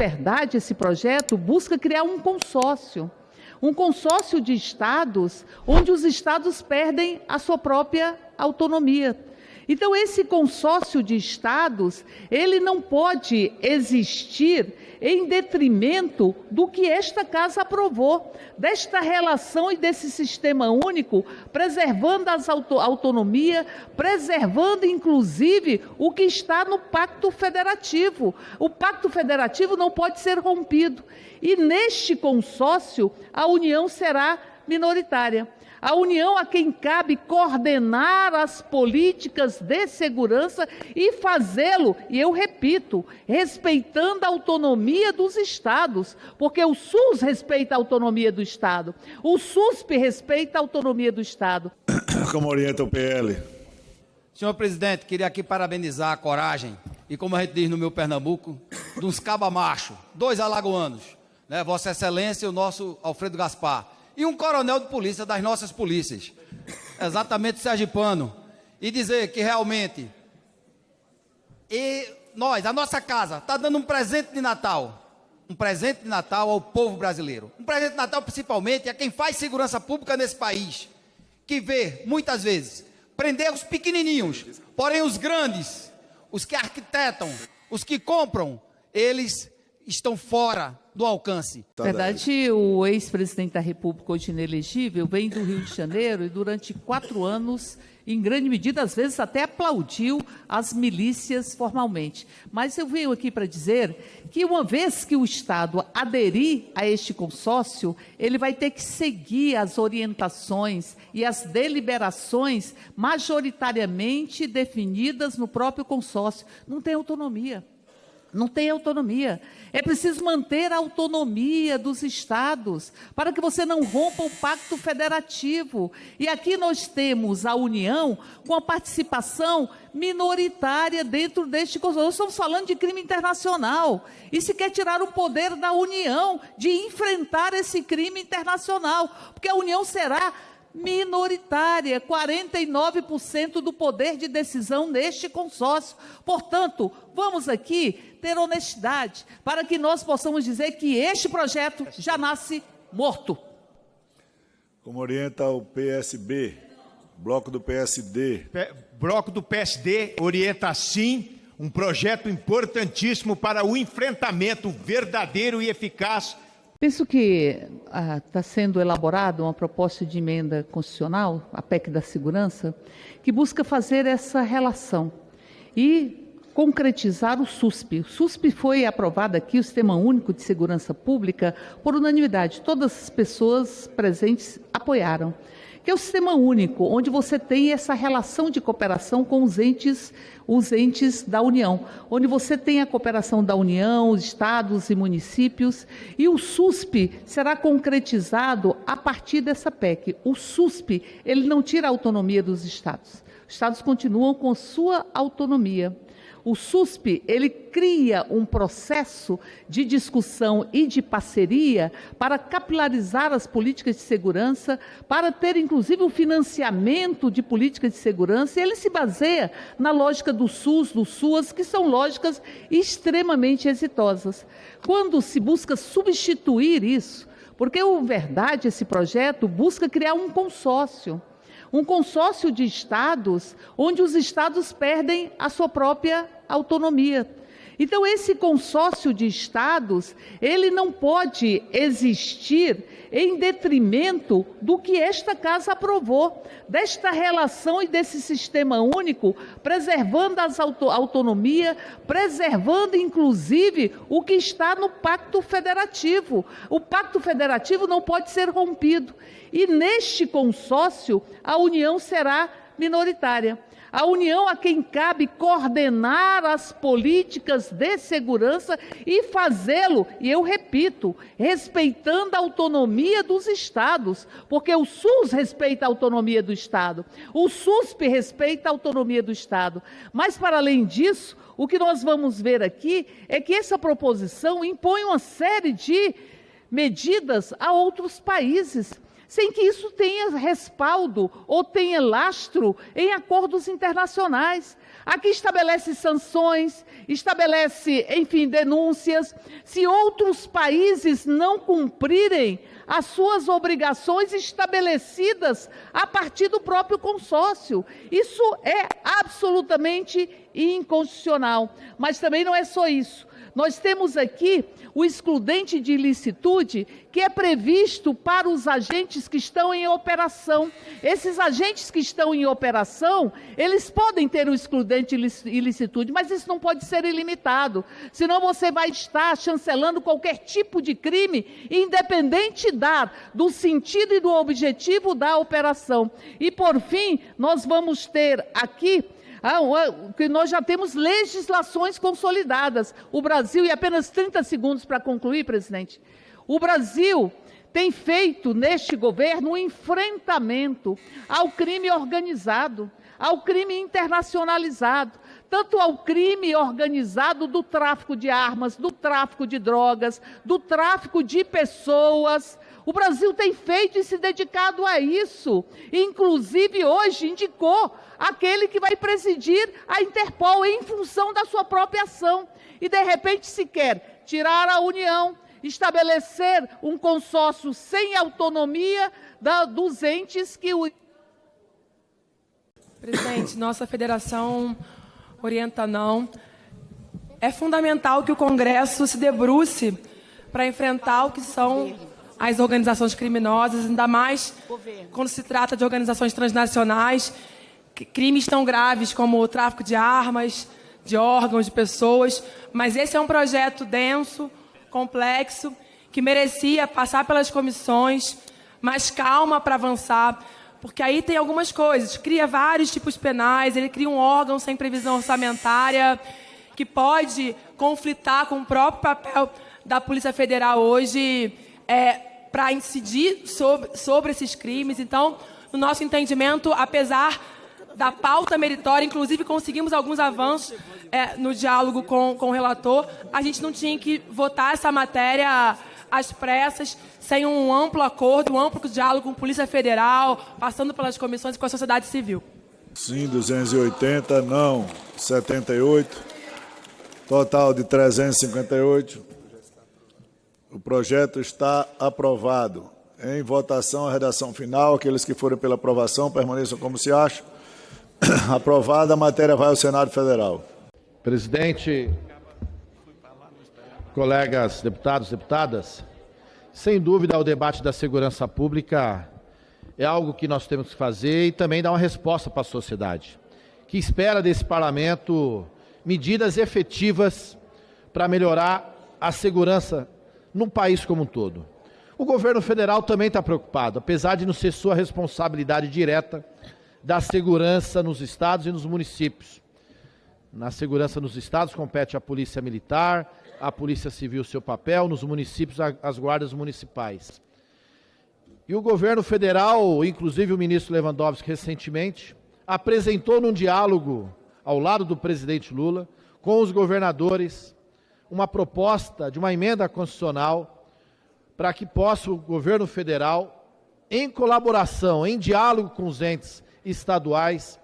verdade, esse projeto busca criar um consórcio de estados, onde os estados perdem a sua própria autonomia. Então, esse consórcio de estados, ele não pode existir em detrimento do que esta Casa aprovou, desta relação e desse sistema único, preservando a autonomia, preservando, inclusive, o que está no Pacto Federativo. O Pacto Federativo não pode ser rompido. E neste consórcio, a União será minoritária. A União a quem cabe coordenar as políticas de segurança e fazê-lo, e eu repito, respeitando a autonomia dos estados, porque o SUS respeita a autonomia do estado, o SUSP respeita a autonomia do estado. Como orienta o PL? Senhor presidente, queria aqui parabenizar a coragem e, como a gente diz no meu Pernambuco, dos cabamachos, 2 alagoanos, né, Vossa Excelência e o nosso Alfredo Gaspar, e um coronel de polícia das nossas polícias, exatamente sergipano, e dizer que realmente a nossa casa está dando um presente de Natal ao povo brasileiro, um presente de Natal principalmente a quem faz segurança pública nesse país, que vê, muitas vezes, prender os pequenininhos, porém os grandes, os que arquitetam, os que compram, eles estão fora do alcance. Na verdade, o ex-presidente da República, hoje inelegível, vem do Rio de Janeiro e durante 4 anos, em grande medida, às vezes até aplaudiu as milícias formalmente. Mas eu venho aqui para dizer que uma vez que o Estado aderir a este consórcio, ele vai ter que seguir as orientações e as deliberações majoritariamente definidas no próprio consórcio. Não tem autonomia. Não tem autonomia. É preciso manter a autonomia dos estados para que você não rompa o pacto federativo. E aqui nós temos a União com a participação minoritária dentro deste consórcio. Nós estamos falando de crime internacional. E se quer tirar o poder da União de enfrentar esse crime internacional, porque a União será minoritária, 49% do poder de decisão neste consórcio. Portanto, vamos aqui ter honestidade para que nós possamos dizer que este projeto já nasce morto. Como orienta o PSB, bloco do PSD? Bloco do PSD orienta sim um projeto importantíssimo para o enfrentamento verdadeiro e eficaz. Penso que está sendo elaborada uma proposta de emenda constitucional, a PEC da Segurança, que busca fazer essa relação e concretizar o SUSP. O SUSP foi aprovado aqui, o Sistema Único de Segurança Pública, por unanimidade. Todas as pessoas presentes apoiaram. Que é o Sistema Único, onde você tem essa relação de cooperação com os entes da União, onde você tem a cooperação da União, os estados e municípios, e o SUSP será concretizado a partir dessa PEC. O SUSP, ele não tira a autonomia dos estados. Os estados continuam com sua autonomia. O SUSP, ele cria um processo de discussão e de parceria para capilarizar as políticas de segurança, para ter, inclusive, o financiamento de políticas de segurança, e ele se baseia na lógica do SUS, do SUAS, que são lógicas extremamente exitosas. Quando se busca substituir isso, porque, na verdade, esse projeto busca criar um consórcio de estados, onde os estados perdem a sua própria autonomia. Então, esse consórcio de estados, ele não pode existir em detrimento do que esta Casa aprovou, desta relação e desse sistema único, preservando a autonomia, preservando, inclusive, o que está no Pacto Federativo. O Pacto Federativo não pode ser rompido. E neste consórcio, a União será minoritária. A União a quem cabe coordenar as políticas de segurança e fazê-lo, e eu repito, respeitando a autonomia dos estados, porque o SUS respeita a autonomia do estado, o SUSP respeita a autonomia do estado. Mas, para além disso, o que nós vamos ver aqui é que essa proposição impõe uma série de medidas a outros países. sem que isso tenha respaldo ou tenha lastro em acordos internacionais. Aqui estabelece sanções, estabelece, enfim, denúncias. Se outros países não cumprirem as suas obrigações estabelecidas a partir do próprio consórcio, isso é absolutamente inconstitucional. Mas também não é só isso. Nós temos aqui o excludente de ilicitude, que é previsto para os agentes que estão em operação. Esses agentes que estão em operação, eles podem ter o excludente de ilicitude, mas isso não pode ser ilimitado. Senão você vai estar chancelando qualquer tipo de crime, independente do sentido e do objetivo da operação. E, por fim, nós vamos ter aqui que nós já temos legislações consolidadas. O Brasil, e apenas 30 segundos para concluir, presidente, o Brasil tem feito neste governo um enfrentamento ao crime organizado, ao crime internacionalizado, tanto ao crime organizado do tráfico de armas, do tráfico de drogas, do tráfico de pessoas. O Brasil tem feito e se dedicado a isso. Inclusive, hoje, indicou aquele que vai presidir a Interpol em função da sua própria ação. E, de repente, se quer tirar a União, estabelecer um consórcio sem autonomia dos entes que o... Presidente, nossa federação orienta não. É fundamental que o Congresso se debruce para enfrentar o que são as organizações criminosas, ainda mais quando se trata de organizações transnacionais, crimes tão graves como o tráfico de armas, de órgãos, de pessoas. Mas esse é um projeto denso, complexo, que merecia passar pelas comissões, mais calma para avançar, porque aí tem algumas coisas. Cria vários tipos penais, ele cria um órgão sem previsão orçamentária, que pode conflitar com o próprio papel da Polícia Federal hoje, para incidir sobre esses crimes. Então, no nosso entendimento, apesar da pauta meritória, inclusive conseguimos alguns avanços no diálogo com o relator, a gente não tinha que votar essa matéria às pressas, sem um amplo acordo, um amplo diálogo com a Polícia Federal, passando pelas comissões e com a sociedade civil. Sim, 280, não, 78. Total de 358. O projeto está aprovado. Em votação, a redação final. Aqueles que forem pela aprovação, permaneçam como se acham. Aprovada, a matéria vai ao Senado Federal. Presidente, colegas deputados, deputadas, sem dúvida o debate da segurança pública é algo que nós temos que fazer e também dar uma resposta para a sociedade, que espera desse parlamento medidas efetivas para melhorar a segurança no país como um todo. O governo federal também está preocupado, apesar de não ser sua responsabilidade direta da segurança nos estados e nos municípios. Na segurança nos estados compete à Polícia Militar, à Polícia Civil seu papel, nos municípios as guardas municipais. E o governo federal, inclusive o ministro Lewandowski recentemente, apresentou num diálogo ao lado do presidente Lula, com os governadores, uma proposta de uma emenda constitucional para que possa o governo federal, em colaboração, em diálogo com os entes estaduais,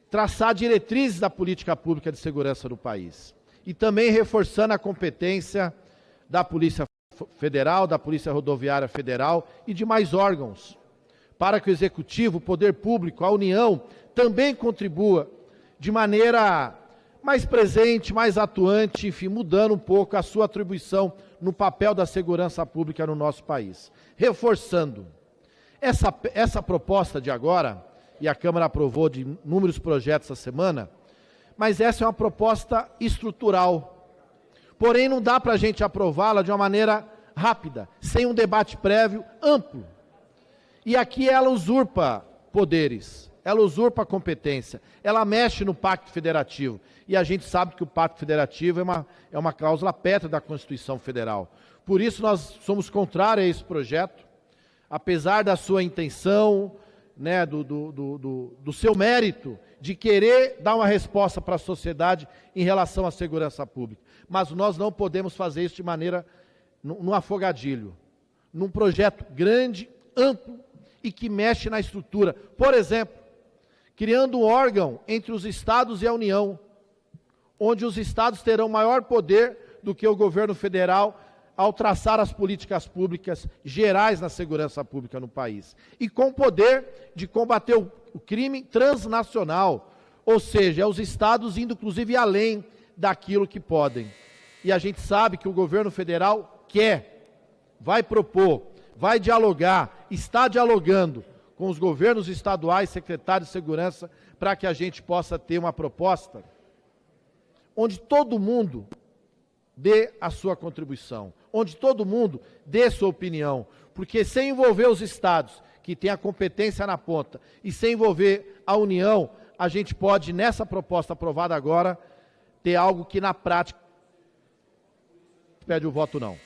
traçar diretrizes da política pública de segurança do país. E também reforçando a competência da Polícia Federal, da Polícia Rodoviária Federal e de mais órgãos, para que o Executivo, o Poder Público, a União, também contribua de maneira mais presente, mais atuante, enfim, mudando um pouco a sua atribuição no papel da segurança pública no nosso país. Reforçando, essa proposta de agora, e a Câmara aprovou de inúmeros projetos essa semana, mas essa é uma proposta estrutural. Porém, não dá para a gente aprová-la de uma maneira rápida, sem um debate prévio amplo. E aqui ela usurpa poderes, ela usurpa competência, ela mexe no Pacto Federativo. E a gente sabe que o Pacto Federativo é uma cláusula pétrea da Constituição Federal. Por isso nós somos contrários a esse projeto, apesar da sua intenção, né, do seu mérito de querer dar uma resposta para a sociedade em relação à segurança pública. Mas nós não podemos fazer isso de maneira, num afogadilho, num projeto grande, amplo e que mexe na estrutura. Por exemplo, criando um órgão entre os estados e a União, onde os estados terão maior poder do que o governo federal ao traçar as políticas públicas gerais na segurança pública no país. E com poder de combater o crime transnacional, ou seja, os estados indo inclusive além daquilo que podem. E a gente sabe que o governo federal quer, vai propor, vai dialogar, está dialogando com os governos estaduais, secretários de segurança, para que a gente possa ter uma proposta onde todo mundo dê a sua contribuição, onde todo mundo dê sua opinião, porque sem envolver os estados, que têm a competência na ponta, e sem envolver a União, a gente pode, nessa proposta aprovada agora, ter algo que na prática pede o voto não.